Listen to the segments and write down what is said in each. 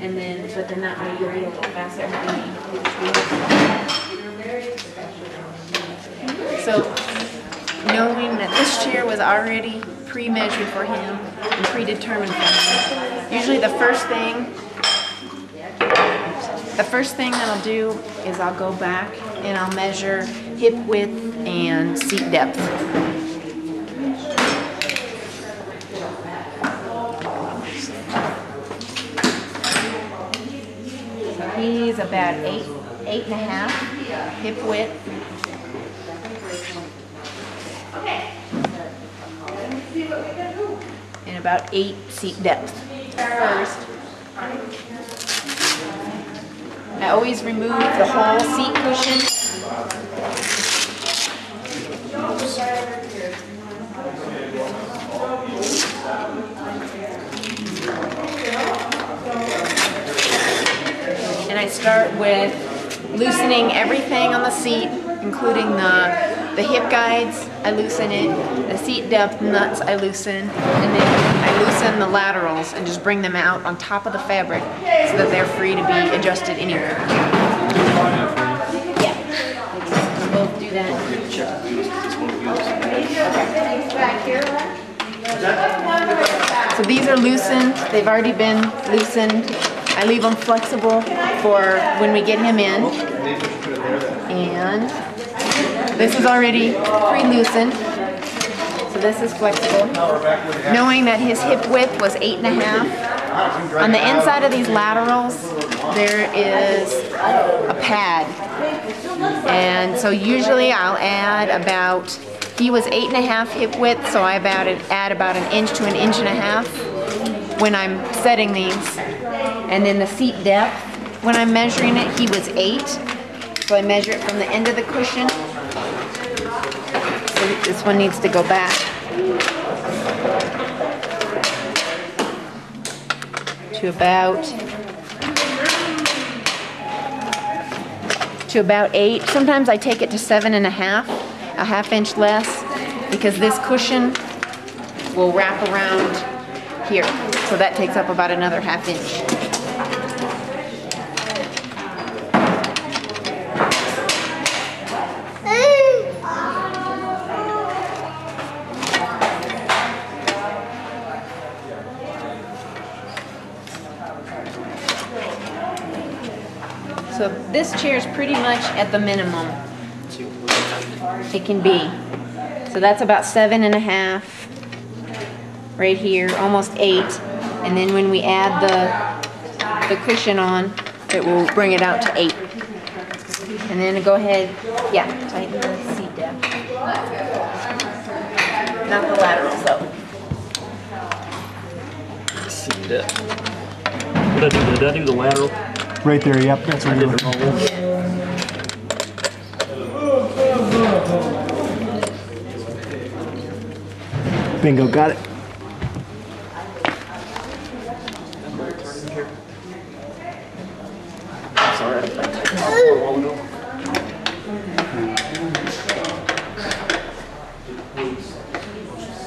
and then, but then that way you'll be a little faster. So, knowing that this chair was already pre-measured for him and predetermined for him, usually the first thing that I'll do is I'll go back and I'll measure hip width and seat depth. So he's about 8.5 hip width. And about 8 seat depth. First, I always remove the whole seat cushion. And I start with loosening everything on the seat, including the hip guides. I loosen it, the seat depth nuts I loosen, and then I loosen the laterals and just bring them out on top of the fabric so that they're free to be adjusted anywhere. Yeah, we'll do that. So these are loosened, they've already been loosened. I leave them flexible for when we get him in. And this is already pre-loosened, so this is flexible. Knowing that his hip width was 8.5, on the inside of these laterals there is a pad, and so usually I'll add about, he was 8.5 hip width, so I add about 1 inch to 1.5 inches when I'm setting these. And then the seat depth, when I'm measuring it, he was 8, so I measure it from the end of the cushion. So this one needs to go back. To about 8. Sometimes I take it to 7.5, a ½ inch less, because this cushion will wrap around here. So that takes up about another ½ inch. So this chair is pretty much at the minimum it can be. So that's about 7.5 right here, almost 8. And then when we add the cushion on, it will bring it out to 8. And then go ahead, yeah, tighten the seat down. Not the laterals though. Seat depth. Did I do the lateral? Right there, yep, that's what I did. Bingo, got it. Sorry.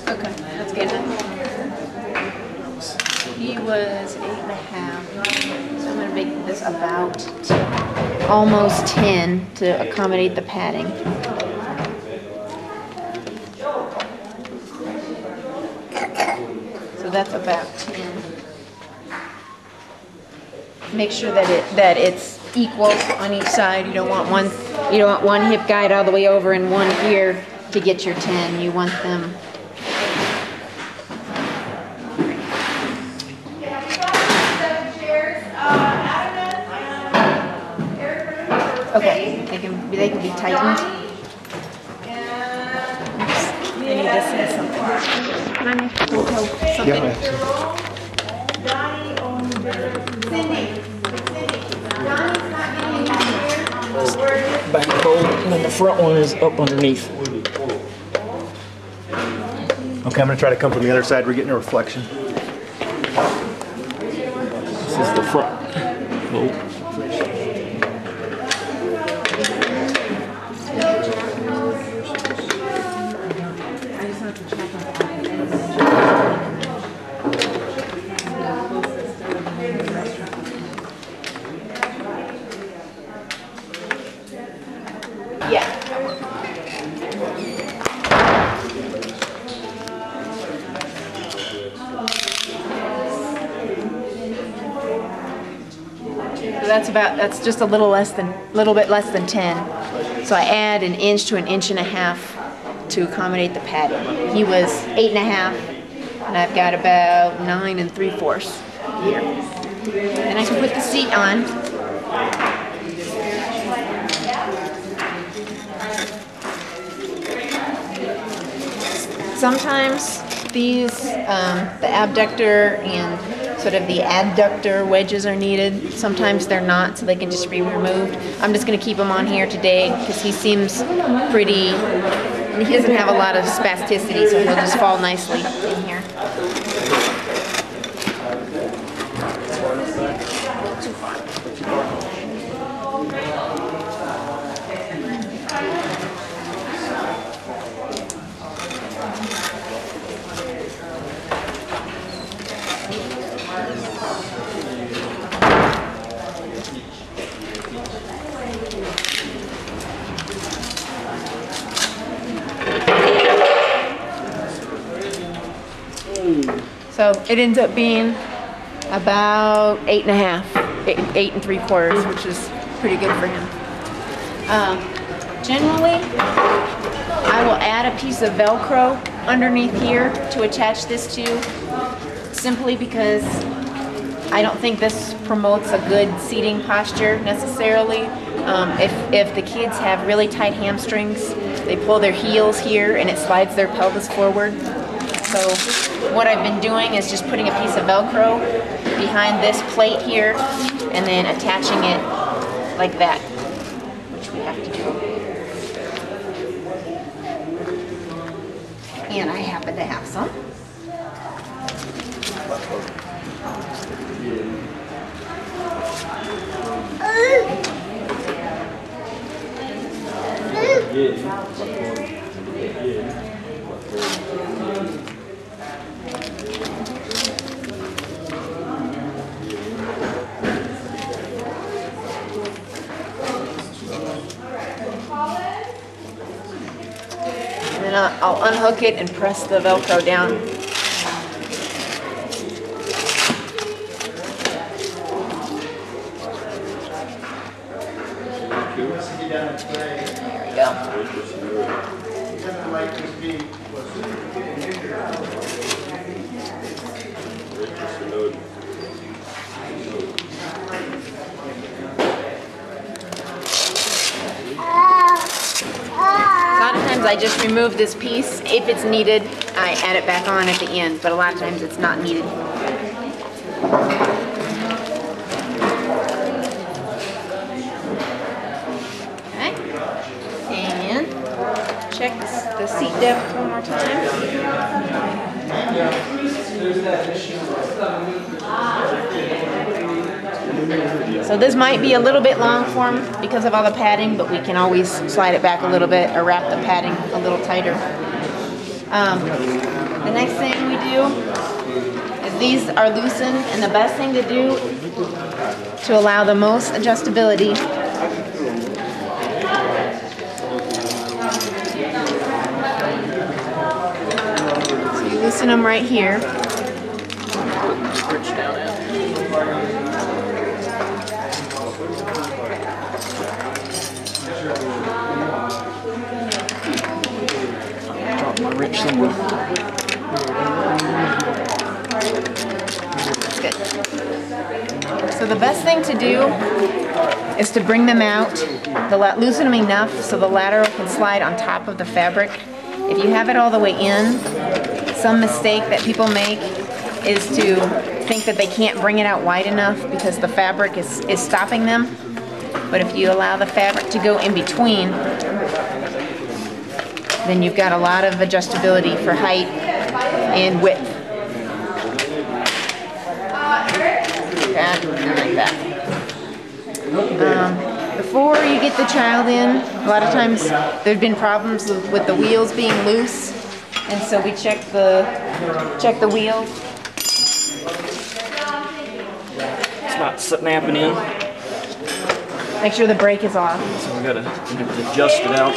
Okay, that's good. He was 8.5. So I'm going to make this about almost 10 to accommodate the padding. So that's about 10. Make sure that it's equal on each side. You don't want one hip guide all the way over and one here to get your 10. You want them. Okay, they can be tightened. I need to say something. Can I make something? Back fold, and then the front one is up underneath. Okay, I'm gonna try to come from the other side. We're getting a reflection. This is the front fold. that's just a little bit less than 10. So I add 1 inch to 1.5 inches to accommodate the padding. He was 8.5, and I've got about 9 3/4 here. Then I can put the seat on. Sometimes these, the abductor and sort of the adductor wedges are needed. Sometimes they're not, so they can just be removed. I'm just going to keep him on here today because he seems pretty, he doesn't have a lot of spasticity, so he'll just fall nicely in here. So it ends up being about 8.5, 8 3/4, which is pretty good for him. Generally, I will add a piece of Velcro underneath here to attach this to, simply because I don't think this promotes a good seating posture necessarily. If the kids have really tight hamstrings, they pull their heels here and it slides their pelvis forward. So what I've been doing is just putting a piece of Velcro behind this plate here and then attaching it like that, which we have to do. And I happen to have some. And then I'll unhook it and press the Velcro down. There we go. I just remove this piece. If it's needed, I add it back on at the end, but a lot of times it's not needed. Okay, and check the seat depth one more time. So this might be a little bit long for him because of all the padding, but we can always slide it back a little bit or wrap the padding a little tighter. The next thing we do is these are loosened, and the best thing to do to allow the most adjustability so you loosen them right here. My rich symbol. That's good. So the best thing to do is to bring them out, loosen them enough so the lateral can slide on top of the fabric. If you have it all the way in, some mistake that people make is to think that they can't bring it out wide enough because the fabric is stopping them. But if you allow the fabric to go in between, then you've got a lot of adjustability for height and width. Like that. Before you get the child in, a lot of times there have been problems with the wheels being loose, and so we check the wheels. It's not snapping in. Make sure the brake is off. So we gotta adjust it out.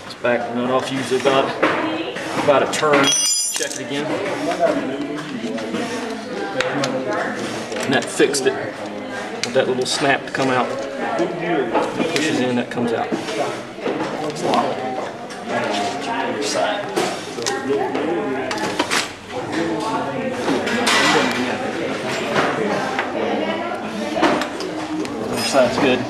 This back nut off usually about a turn. Check it again. and that fixed it. With that little snap to come out. It pushes in, that comes out. It's locked. Other side. Other side's good.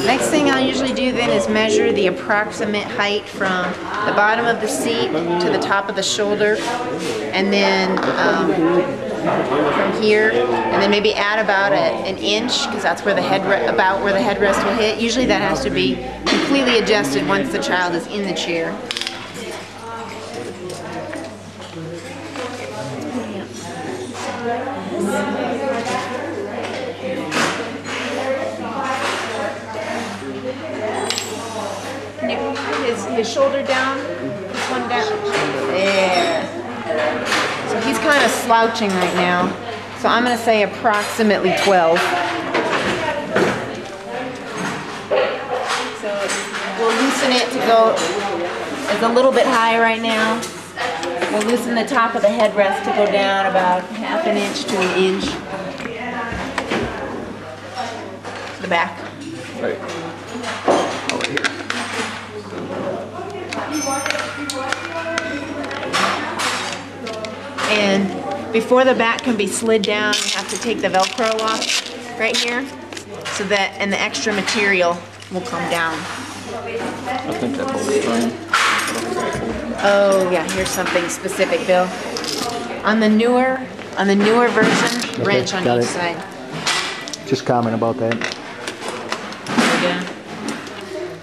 Next thing I'll usually do then is measure the approximate height from the bottom of the seat to the top of the shoulder, and then from here, and then maybe add about an inch, because that's where the about where the headrest will hit. Usually that has to be completely adjusted once the child is in the chair. His shoulder down, this one down. There. So he's kind of slouching right now. So I'm going to say approximately 12. So we'll loosen it to go, it's a little bit high right now. We'll loosen the top of the headrest to go down about ½ an inch to an inch. The back. Right. And before the back can be slid down, you have to take the Velcro off right here, so that, and the extra material will come down. I think that bolt's fine. Oh yeah, here's something specific, Bill. On the newer version, Okay, wrench on got each it. side. Just comment about that. Yeah.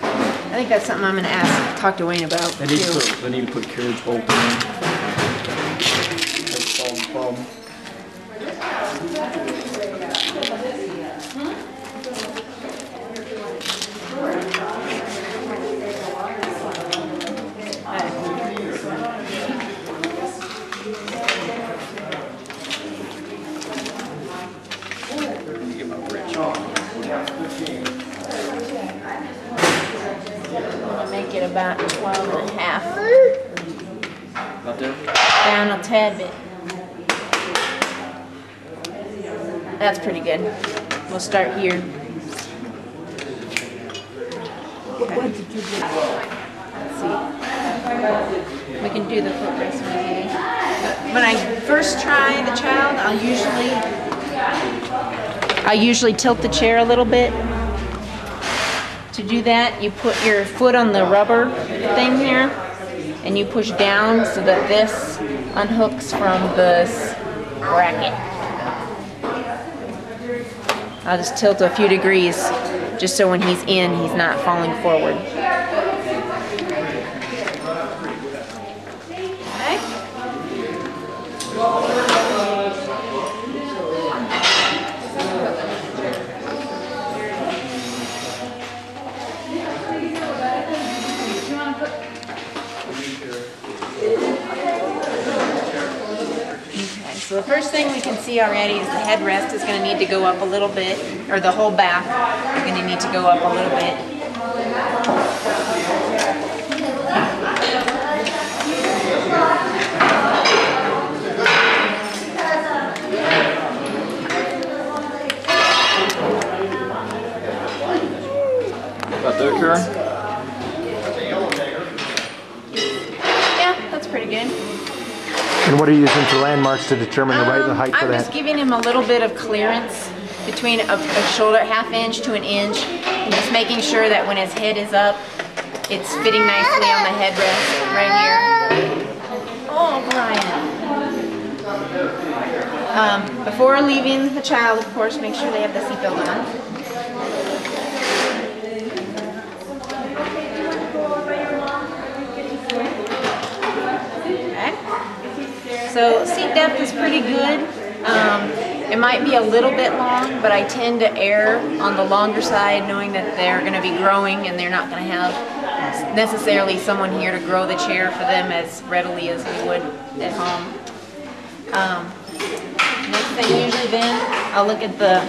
I think that's something I'm gonna talk to Wayne about. They need to put carriage bolt in. That's solved the problem. Make it about 12 and a half. About there? Down a tad bit. That's pretty good. We'll start here. Okay. Let's see. We can do the foot rest maybe. When I first try the child, I usually tilt the chair a little bit. To do that, you put your foot on the rubber thing here, and you push down so that this unhooks from this bracket. I'll just tilt a few degrees, just so when he's in, he's not falling forward. So the first thing we can see already is the headrest is going to need to go up a little bit, or the whole back is going to need to go up a little bit. About there, Karen? Yeah, that's pretty good. And what are you using for landmarks to determine the height for I'm that? just giving him a little bit of clearance between a shoulder, ½ inch to an inch, and just making sure that when his head is up, it's fitting nicely on the headrest right here. Oh, Brian. Before leaving the child, of course, make sure they have the seatbelt on. So seat depth is pretty good. It might be a little bit long, but I tend to err on the longer side, knowing that they're going to be growing and they're not going to have necessarily someone here to grow the chair for them as readily as we would at home. Next thing, usually then, I'll look at the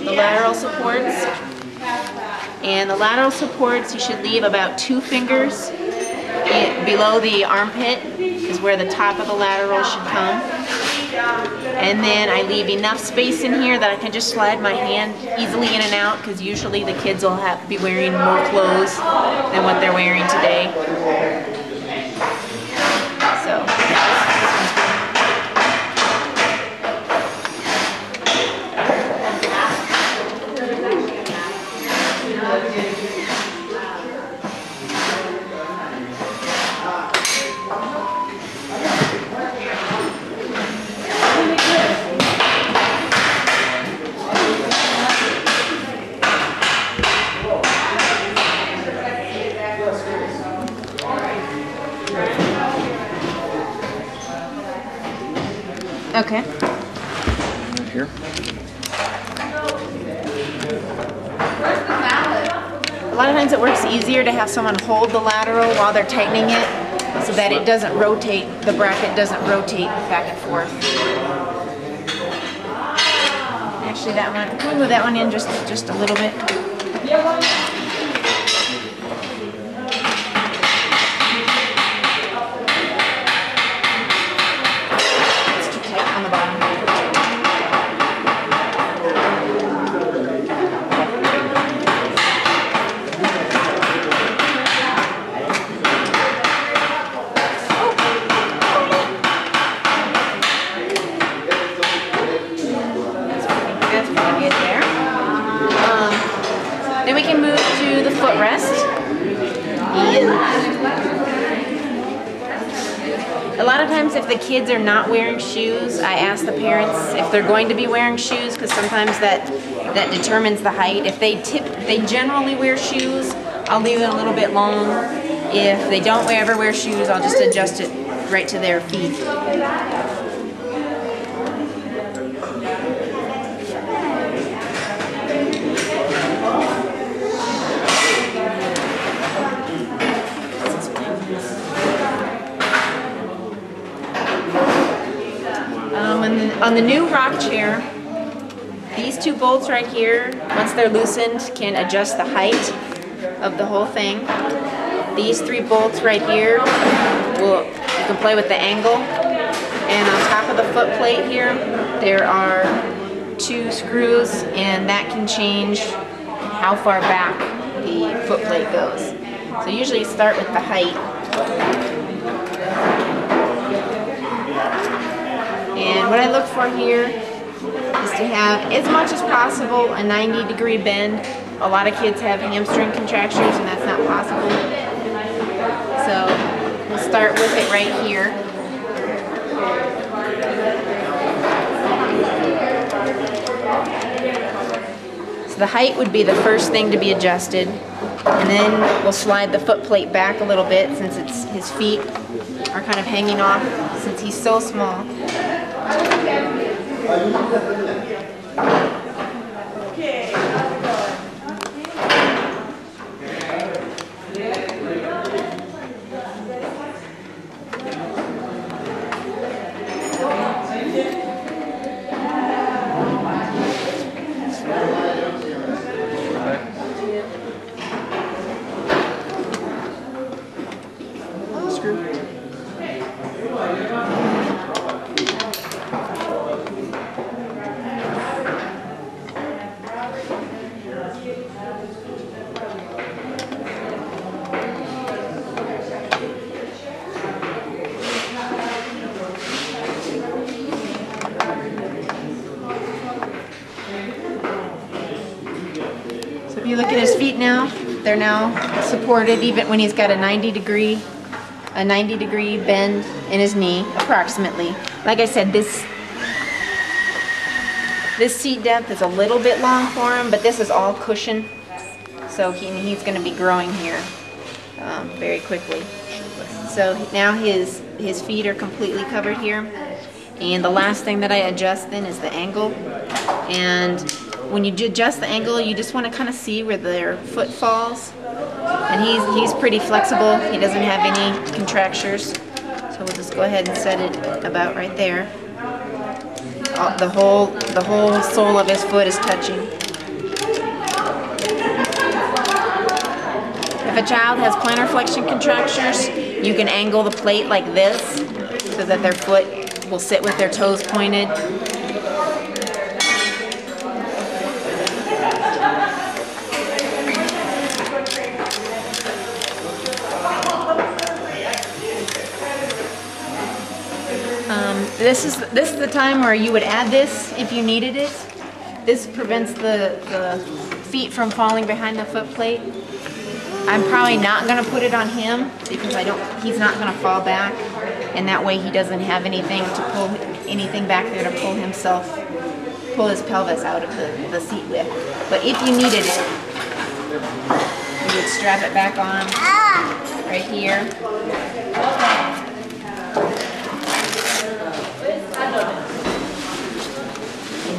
lateral supports. And the lateral supports, you should leave about 2 fingers below the armpit is where the top of the lateral should come. And then I leave enough space in here that I can just slide my hand easily in and out, because usually the kids will be wearing more clothes than what they're wearing today. So, okay. Here. A lot of times it works easier to have someone hold the lateral while they're tightening it so that it doesn't rotate, the bracket doesn't rotate back and forth. Actually that one, can we move that one in just a little bit? It's too tight on the bottom. Then we can move to the footrest. And a lot of times if the kids are not wearing shoes, I ask the parents if they're going to be wearing shoes, because sometimes that determines the height. If they generally wear shoes, I'll leave it a little bit long. If they don't ever wear shoes, I'll just adjust it right to their feet. On the new ROC chair, these 2 bolts right here, once they're loosened, can adjust the height of the whole thing. These 3 bolts right here, you can play with the angle. And on top of the foot plate here, there are 2 screws, and that can change how far back the foot plate goes. So usually you start with the height. And what I look for here is to have, as much as possible, a 90-degree bend. A lot of kids have hamstring contractures and that's not possible. So we'll start with it right here. So the height would be the first thing to be adjusted. And then we'll slide the foot plate back a little bit, since his feet are kind of hanging off since he's so small. If you look at his feet now, they're now supported even when he's got a 90-degree bend in his knee, approximately. Like I said, this seat depth is a little bit long for him, but this is all cushion, so he's going to be growing here very quickly. So now his feet are completely covered here, and the last thing that I adjust then is the angle. And when you adjust the angle, you just want to kind of see where their foot falls. And he's pretty flexible. He doesn't have any contractures. So we'll just go ahead and set it about right there. The whole sole of his foot is touching. If a child has plantar flexion contractures, you can angle the plate like this so that their foot will sit with their toes pointed. This is the time where you would add this if you needed it. This prevents the feet from falling behind the foot plate. I'm probably not going to put it on him because he's not going to fall back, and that way he doesn't have anything back there to pull his pelvis out of the seat with. But if you needed it, you would strap it back on right here.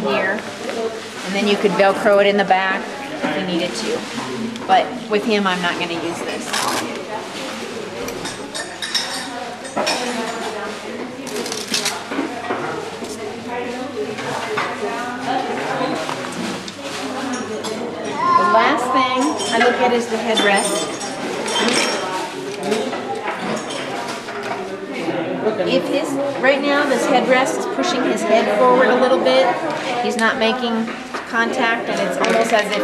Here, and then you could Velcro it in the back if you needed to. But with him, I'm not going to use this. The last thing I look at is the headrest. Right now this headrest is pushing his head forward a little bit. He's not making contact, and it's almost as if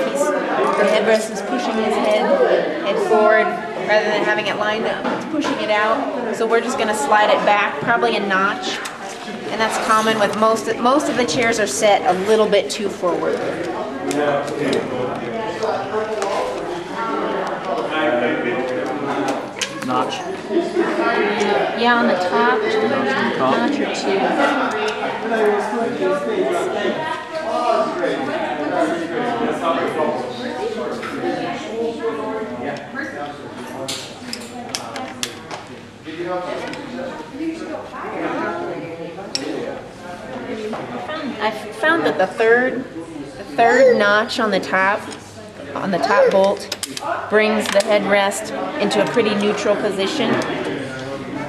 the headrest is pushing his head forward rather than having it lined up. It's pushing it out. So we're just going to slide it back, probably a notch. And that's common with most of the chairs are set a little bit too forward. Notch. Yeah, on the top, notch or two. I found that the third notch on the top bolt brings the headrest into a pretty neutral position.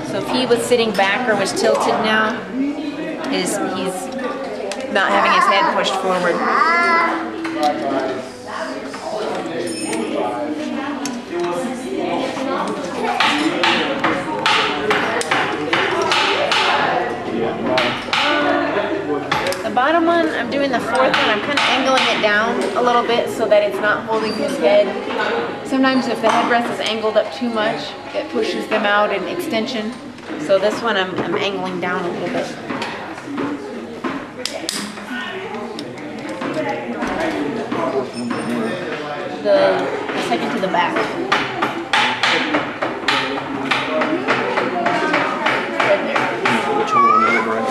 So if he was sitting back or was tilted now, he's not having his head pushed forward. The bottom one, I'm doing the fourth one, I'm kind of angling it down a little bit so that it's not holding his head. Sometimes if the headrest is angled up too much, it pushes them out in extension. So this one I'm angling down a little bit. The second to the back. Right there. Which one on the other right?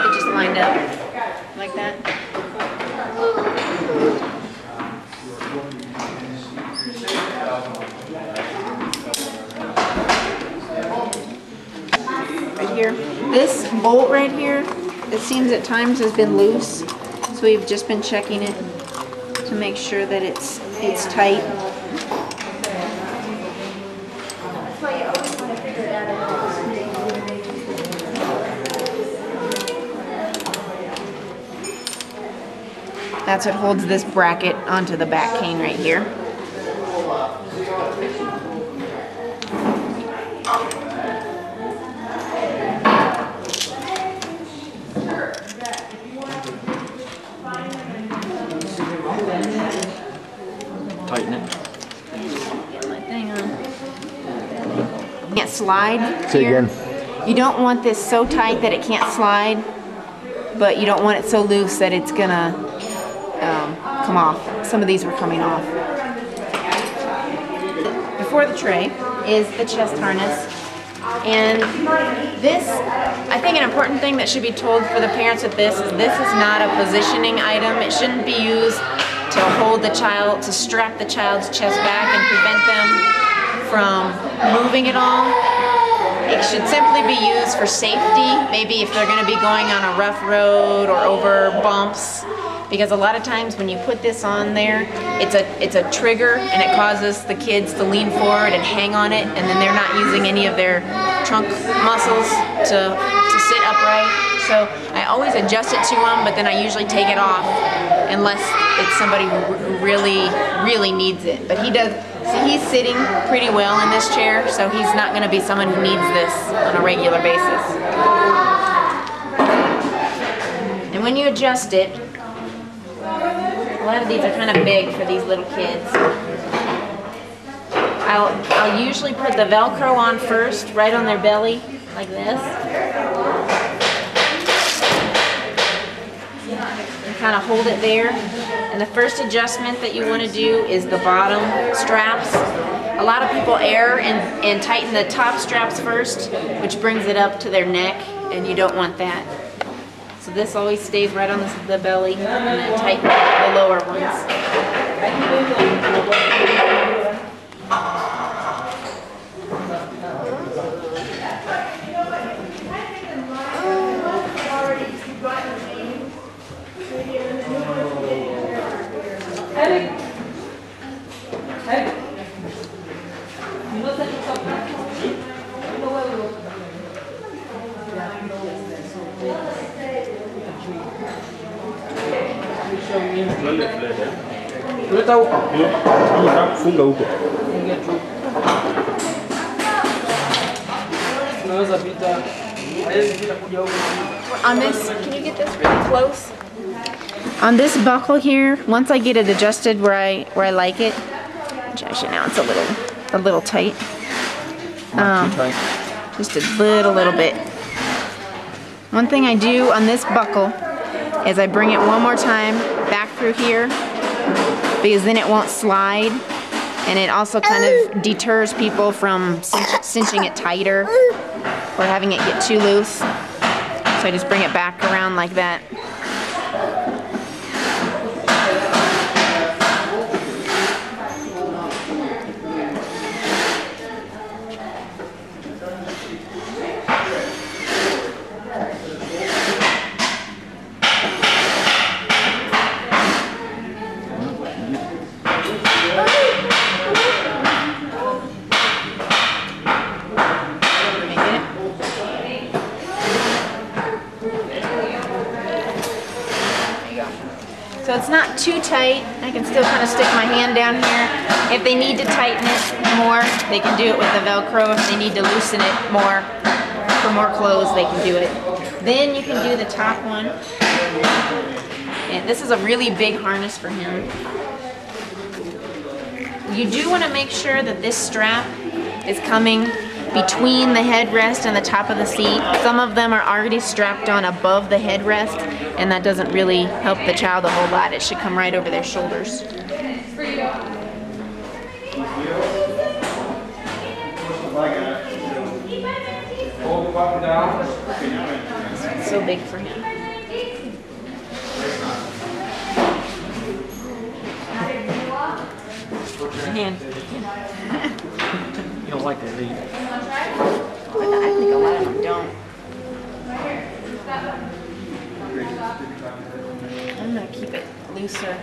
It just lined up like that. Right here. This bolt right here, it seems at times has been loose, so we've just been checking it to make sure that it's tight. That's what holds this bracket onto the back cane right here. Tighten it. Get my thing on. Can't slide. Say here. again. You don't want this so tight that it can't slide, but you don't want it so loose that it's gonna come off. Some of these were coming off. Before the tray is the chest harness. And this, I think an important thing that should be told for the parents with this is not a positioning item. It shouldn't be used to hold the child, to strap the child's chest back and prevent them from moving at all. It should simply be used for safety, maybe if they're going to be going on a rough road or over bumps. Because a lot of times when you put this on there, it's a trigger and it causes the kids to lean forward and hang on it, and then they're not using any of their trunk muscles to sit upright. So I always adjust it to them, but then I usually take it off unless it's somebody who really needs it. But he does. So he's sitting pretty well in this chair, so he's not going to be someone who needs this on a regular basis. And when you adjust it, a lot of these are kind of big for these little kids. I'll usually put the Velcro on first, right on their belly, like this. And kind of hold it there. And the first adjustment that you want to do is the bottom straps. A lot of people err and tighten the top straps first, which brings it up to their neck, and you don't want that. So this always stays right on the belly, and then tighten the lower ones. Funga huko. On this, can you get this really close? On this buckle here, once I get it adjusted where I like it, which actually now it's a little tight. Just a little bit. One thing I do on this buckle is I bring it one more time back through here, because then it won't slide, and it also kind of deters people from cinching it tighter or having it get too loose. So I just bring it back around like that. So it's not too tight. I can still kind of stick my hand down here. If they need to tighten it more, they can do it with the Velcro. If they need to loosen it more, for more clothes, they can do it. Then you can do the top one. And this is a really big harness for him. You do want to make sure that this strap is coming between the headrest and the top of the seat. Some of them are already strapped on above the headrest, and that doesn't really help the child a whole lot. It should come right over their shoulders. It's so big for him. Hand. You don't like that, do you? I think a lot of them don't. I'm gonna keep it looser.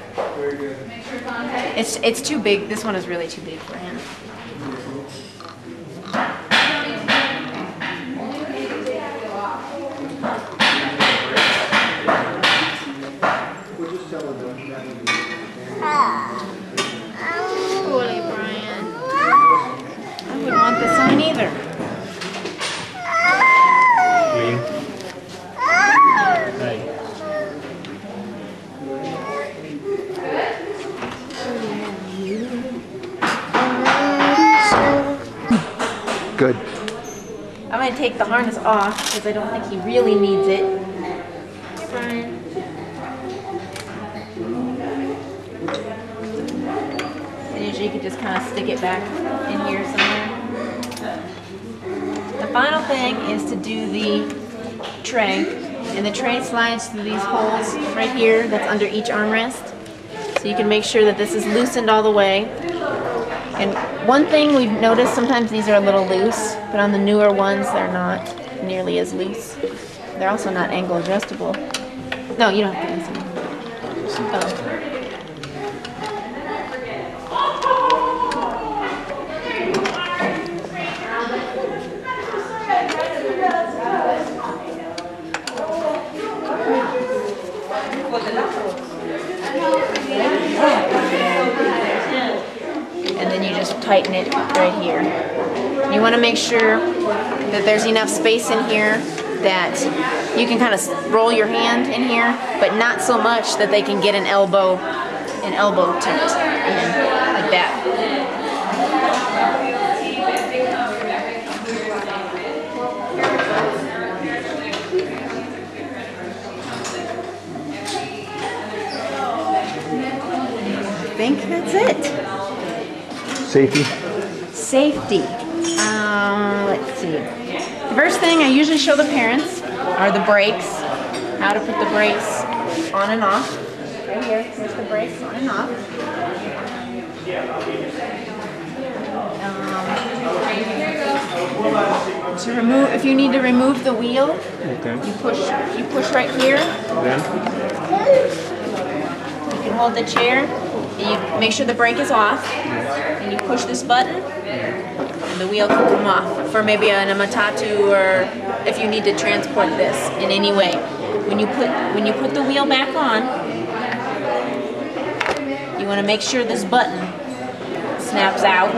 It's too big. This one is really too big for him. Poorly, Brian. I wouldn't want this on either. Hey. Good. I'm going to take the harness off because I don't think he really needs it. Hey, Brian. And usually you can just kind of stick it back in here somewhere. The final thing is to do the tray. And the tray slides through these holes right here that's under each armrest. So you can make sure that this is loosened all the way. And one thing we've noticed, sometimes these are a little loose, but on the newer ones they're not nearly as loose. They're also not angle adjustable. No, you don't have to listen. Oh. And then you just tighten it right here. You want to make sure that there's enough space in here that you can kind of roll your hand in here, but not so much that they can get an elbow to it, like that. I think that's it. Safety? Safety. Let's see. The first thing I usually show the parents are the brakes, how to put the brakes on and off. Right here, here's the brakes on and off. To remove, if you need to remove the wheel, you push right here. You can hold the chair. You make sure the brake is off, and you push this button, and the wheel can come off for maybe a matatu, or if you need to transport this in any way. When you put the wheel back on, you want to make sure this button snaps out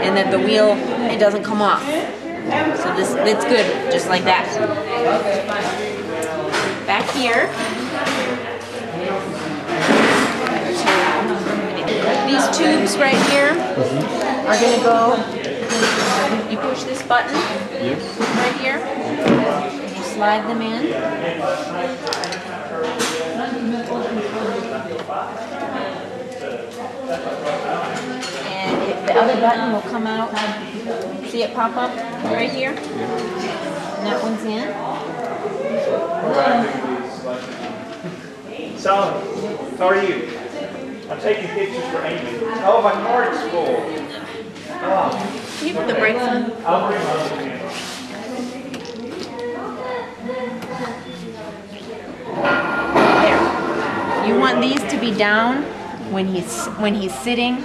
and that the wheel, it doesn't come off. So it's good, just like that. Back here. These tubes right here are going to go, you push this button right here, and you slide them in. And the other button will come out, see it pop up right here? And that one's in. Solomon, how are you? I'm taking pictures for Amy. Oh, my card's full. Oh. Can you put the brakes on? I'll bring my other hand. There. You want these to be down when he's sitting,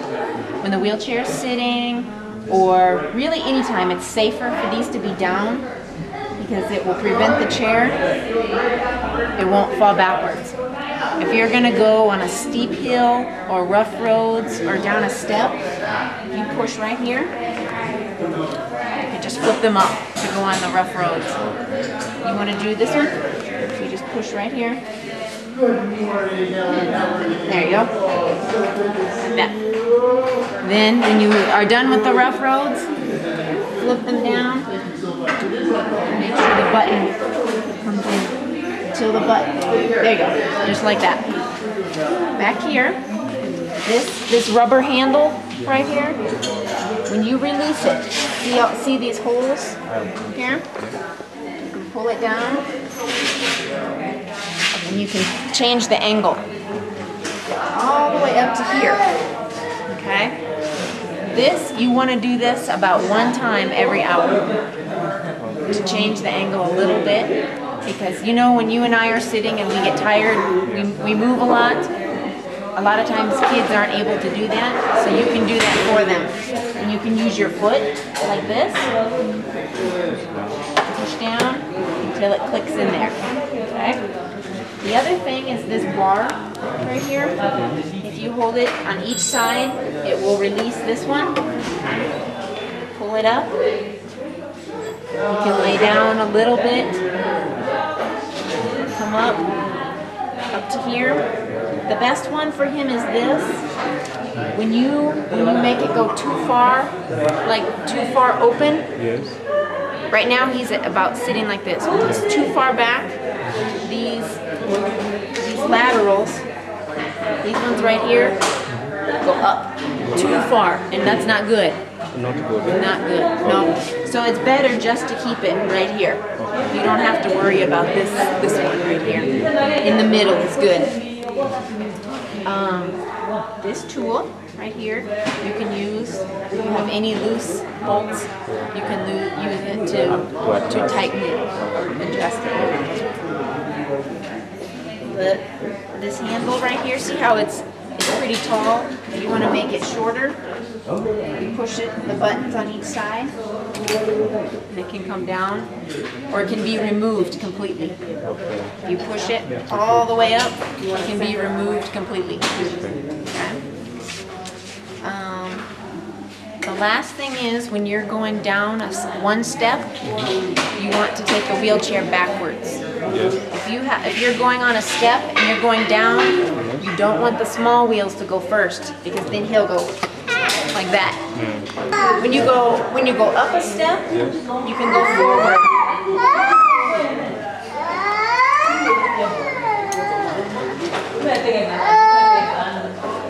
when the wheelchair is sitting, or really anytime. It's safer for these to be down because it will prevent the chair. It won't fall backwards. If you're going to go on a steep hill or rough roads or down a step, you push right here. You can just flip them up to go on the rough roads. You want to do this one? So you just push right here. There you go. Like that. Then when you are done with the rough roads, flip them down. Make sure the button comes in. Till the button. There you go. Just like that. Back here, this rubber handle right here, when you release it, see these holes here? You can pull it down, and you can change the angle all the way up to here. Okay? You want to do this about one time every hour to change the angle a little bit. Because you know, when you and I are sitting and we get tired, we move a lot. A lot of times kids aren't able to do that, so you can do that for them. And you can use your foot like this. Push down until it clicks in there. Okay? The other thing is this bar right here. If you hold it on each side, it will release this one. Pull it up. You can lay down a little bit. Come up to here. The best one for him is this. When you make it go too far, like too far open. Yes. Right now he's about sitting like this. When he's too far back, these laterals, these ones right here, go up too far, and that's not good. Not good. Not good. No. So it's better just to keep it right here. You don't have to worry about this one right here. In the middle is good. This tool right here, you can use. If you have any loose bolts, you can use it to tighten it or adjust it. This handle right here, see how it's pretty tall? If you want to make it shorter, you push it, the buttons on each side, and it can come down, or it can be removed completely. If you push it all the way up, it can be removed completely. Okay. The last thing is when you're going down one step, you want to take the wheelchair backwards. If you're going on a step and you're going down, you don't want the small wheels to go first because then he'll go like that. When you go up a step, you can go forward.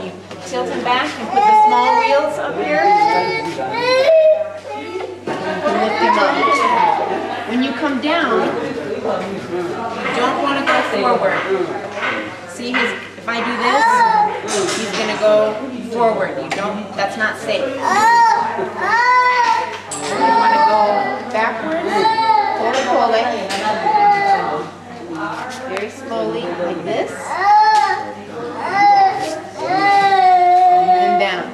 You tilt him back and put the small wheels up here. And lift him up. When you come down, you don't want to go forward. See, if I do this, he's going to go forward. That's not safe. You want to go backwards, pull it, very slowly, like this, and down.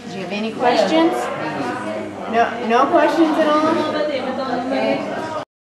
Do you have any questions? No questions at all? Okay.